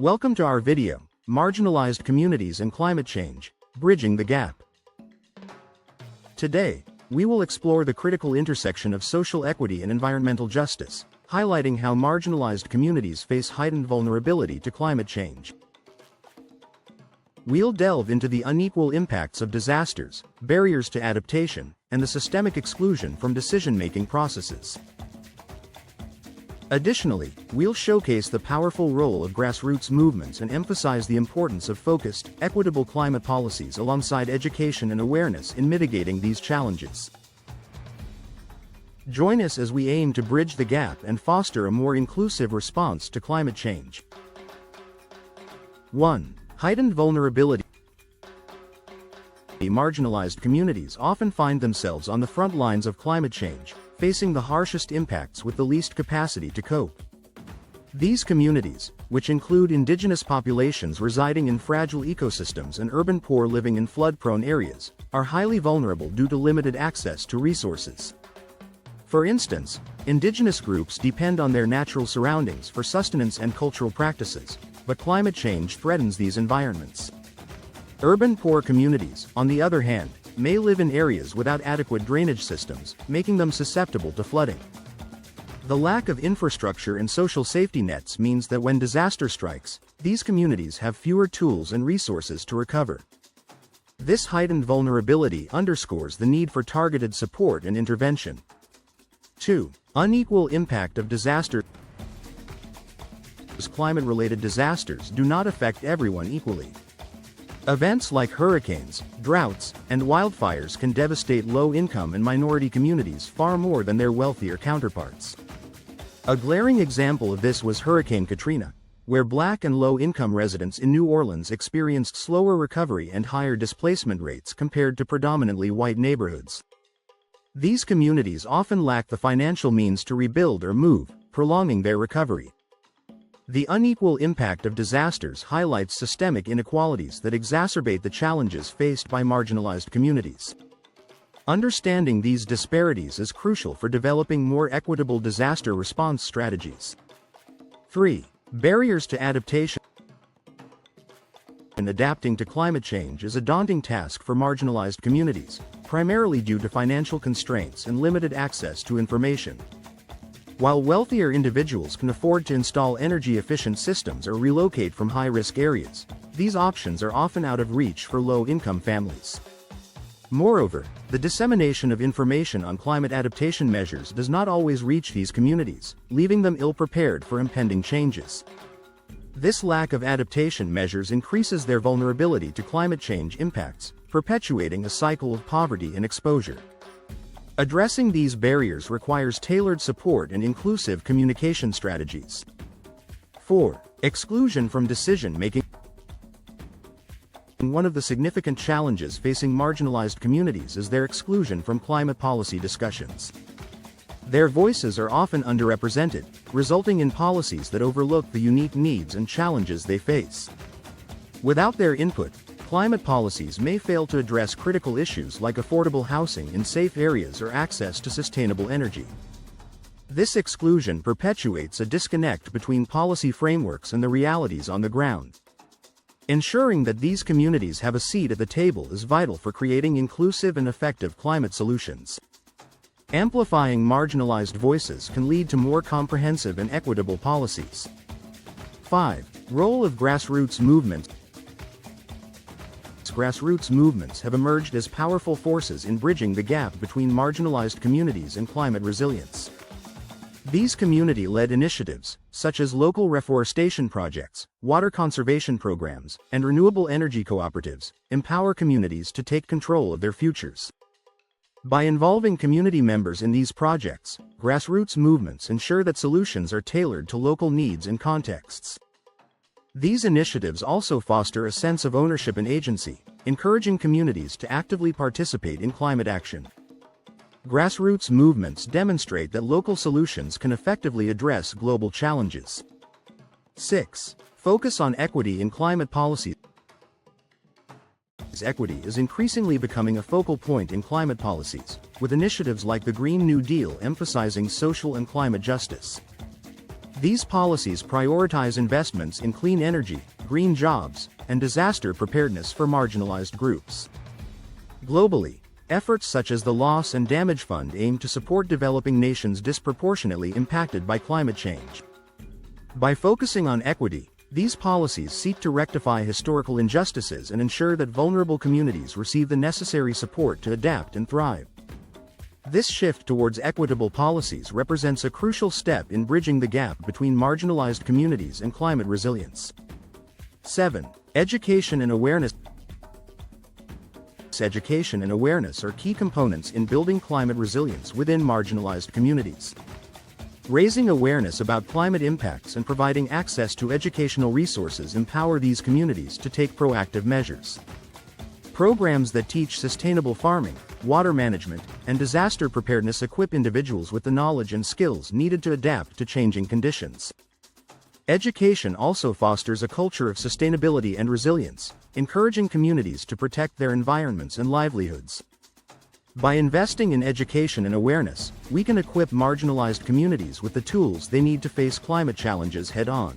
Welcome to our video, Marginalized Communities and Climate Change, Bridging the Gap. Today, we will explore the critical intersection of social equity and environmental justice, highlighting how marginalized communities face heightened vulnerability to climate change. We'll delve into the unequal impacts of disasters, barriers to adaptation, and the systemic exclusion from decision-making processes. Additionally, we'll showcase the powerful role of grassroots movements and emphasize the importance of focused, equitable climate policies alongside education and awareness in mitigating these challenges. Join us as we aim to bridge the gap and foster a more inclusive response to climate change. 1. Heightened vulnerability. Marginalized communities often find themselves on the front lines of climate change, facing the harshest impacts with the least capacity to cope. These communities, which include indigenous populations residing in fragile ecosystems and urban poor living in flood-prone areas, are highly vulnerable due to limited access to resources. For instance, indigenous groups depend on their natural surroundings for sustenance and cultural practices, but climate change threatens these environments. Urban poor communities, on the other hand, may live in areas without adequate drainage systems, making them susceptible to flooding. The lack of infrastructure and social safety nets means that when disaster strikes, these communities have fewer tools and resources to recover. This heightened vulnerability underscores the need for targeted support and intervention. 2. Unequal impact of disasters. Climate-related disasters do not affect everyone equally. Events like hurricanes, droughts, and wildfires can devastate low-income and minority communities far more than their wealthier counterparts. A glaring example of this was Hurricane Katrina, where Black and low-income residents in New Orleans experienced slower recovery and higher displacement rates compared to predominantly white neighborhoods. These communities often lack the financial means to rebuild or move, prolonging their recovery. The unequal impact of disasters highlights systemic inequalities that exacerbate the challenges faced by marginalized communities. Understanding these disparities is crucial for developing more equitable disaster response strategies. 3. Barriers to adaptation. Adapting to climate change is a daunting task for marginalized communities, primarily due to financial constraints and limited access to information. While wealthier individuals can afford to install energy-efficient systems or relocate from high-risk areas, these options are often out of reach for low-income families. Moreover, the dissemination of information on climate adaptation measures does not always reach these communities, leaving them ill-prepared for impending changes. This lack of adaptation measures increases their vulnerability to climate change impacts, perpetuating a cycle of poverty and exposure. Addressing these barriers requires tailored support and inclusive communication strategies. 4. Exclusion from decision-making. One of the significant challenges facing marginalized communities is their exclusion from climate policy discussions. Their voices are often underrepresented, resulting in policies that overlook the unique needs and challenges they face. Without their input, climate policies may fail to address critical issues like affordable housing in safe areas or access to sustainable energy. This exclusion perpetuates a disconnect between policy frameworks and the realities on the ground. Ensuring that these communities have a seat at the table is vital for creating inclusive and effective climate solutions. Amplifying marginalized voices can lead to more comprehensive and equitable policies. 5. Role of grassroots movements. Grassroots movements have emerged as powerful forces in bridging the gap between marginalized communities and climate resilience. These community-led initiatives, such as local reforestation projects, water conservation programs, and renewable energy cooperatives, empower communities to take control of their futures. By involving community members in these projects, grassroots movements ensure that solutions are tailored to local needs and contexts. These initiatives also foster a sense of ownership and agency, encouraging communities to actively participate in climate action. Grassroots movements demonstrate that local solutions can effectively address global challenges. 6. Focus on equity in climate policy. Equity is increasingly becoming a focal point in climate policies, with initiatives like the Green New Deal emphasizing social and climate justice. These policies prioritize investments in clean energy, green jobs, and disaster preparedness for marginalized groups. Globally, efforts such as the Loss and Damage Fund aim to support developing nations disproportionately impacted by climate change. By focusing on equity, these policies seek to rectify historical injustices and ensure that vulnerable communities receive the necessary support to adapt and thrive. This shift towards equitable policies represents a crucial step in bridging the gap between marginalized communities and climate resilience. 7. Education and awareness. Education and awareness are key components in building climate resilience within marginalized communities. Raising awareness about climate impacts and providing access to educational resources empower these communities to take proactive measures. Programs that teach sustainable farming, water management, and disaster preparedness equip individuals with the knowledge and skills needed to adapt to changing conditions. Education also fosters a culture of sustainability and resilience, encouraging communities to protect their environments and livelihoods. By investing in education and awareness, we can equip marginalized communities with the tools they need to face climate challenges head-on.